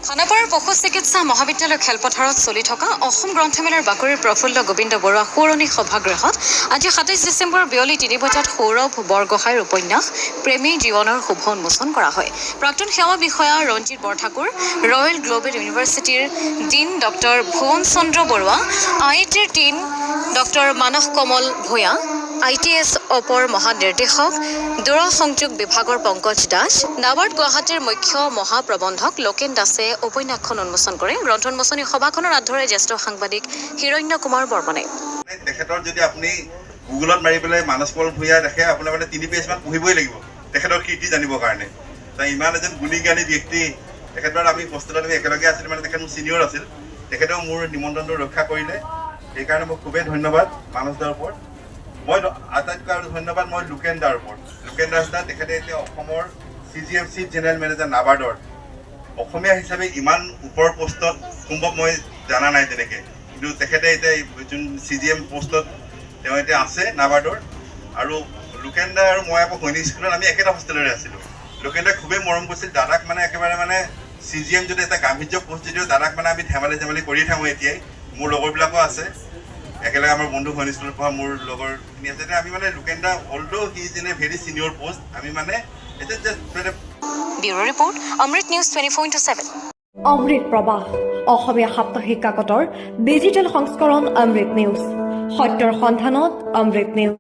খানাপাৰাৰ পশু চিকিৎসা মহাবিদ্যালয় খেলপথাৰত চলি থকা অসম গ্ৰন্থমেলাৰ বাকৰিৰ প্ৰফুল্ল গোবিন্দ বৰুৱা সৌৰণী সভাগৃহত আজি ২৭ ডিচেম্বৰ বিয়লি ৩ বজাত সৌৰভ বৰগোহাঁইৰ উপন্যাস প্ৰেমী জীৱনৰ শুভ উন্মোচন কৰা হয়। প্ৰাক্তন সেৱা বিষয়া ৰঞ্জিত বৰঠাকুৰ, ৰয়েল গ্লোবেল ইউনিভাৰ্চিটিৰ ডিন ডক্টৰ ভুৱন চন্দ্ৰ বৰুৱা, IITৰ ডিন ডক্টৰ মানস কমল ভূঞা, ITS অপৰ মহানিৰ্দেশক, দূৰসংযোগ বিভাগৰ পংকজ দাস, নাবাৰ্ড গুৱাহাটীৰ মুখ্য মহাপ্ৰবন্ধক লোকেন দাসে উপন্যাসখন উন্মোচন কৰে। গ্ৰন্থ উন্মোচনী সভাখনৰ আধাৰে জ্যেষ্ঠ সাংবাদিক হিৰণ্য কুমাৰ বৰ্মনে। তেখেতৰ যদি আপুনি গুগলত মাৰি পেলাই মানস কমল ভূঞা দেখে, আপোনাৰ মানে 3 পেজমান পঢ়িবই লাগিব তেখেতৰ কীৰ্তি জানিবৰ কাৰণে। ইমান এজন গুণীজ্ঞানী ব্যক্তি, তেখেতৰ আমি হোষ্টেলত একেলগে আছিলোঁ, মানে তেখেত মোৰ ছিনিয়ৰ আছিল। তেখেতেও মোৰ নিমন্ত্ৰণটো ৰক্ষা কৰিলে, সেইকাৰণে মই খুবেই ধন্যবাদ মানস দাৰ ওপৰত। মই আটাইতকৈ আৰু ধন্যবাদ মই লোকেন দাৰ ওপৰত। লোকেন দাস দা তেখেতে এতিয়া অসমৰ CGMC জেনেৰেল মেনেজাৰ নাবাৰ্ডৰ অসমীয়া হিচাপে ইমান ওপৰৰ পোষ্টত সম্ভৱ মই জানা নাই তেনেকৈ, কিন্তু তেখেতে এতিয়া যোন CGM পোষ্টত তেওঁ এতিয়া আছে নাবাৰ্ডৰ। আৰু লোকেন দা আৰু মই আকৌ সৈনিক স্কুলত আমি একেটা হোষ্টেলৰে আছিলোঁ। লোকেন দাই খুবেই মৰম কৰিছিল দাদাক, মানে একেবাৰে মানে CGM যদি এটা গাম্ভীৰ্য পোষ্ট যদিও দাদাক মানে আমি ধেমালি কৰি থাকোঁ। এতিয়াই মোৰ লগৰবিলাকো আছে, একেলগে আমাৰ বন্ধু সৈনিক স্কুলত পঢ়া মোৰ লগৰখিনি আছে। আমি মানে লোকেন দা although he is in a very senior post, আমি মানে bureau report, Amrit news 24/7। Amrit Prabah Asomiya সাপ্তাহিক কাকতৰ ডিজিটেল সংস্কৰণ অমৃত নিউজ, সত্যৰ সন্ধানত অমৃত নিউজ।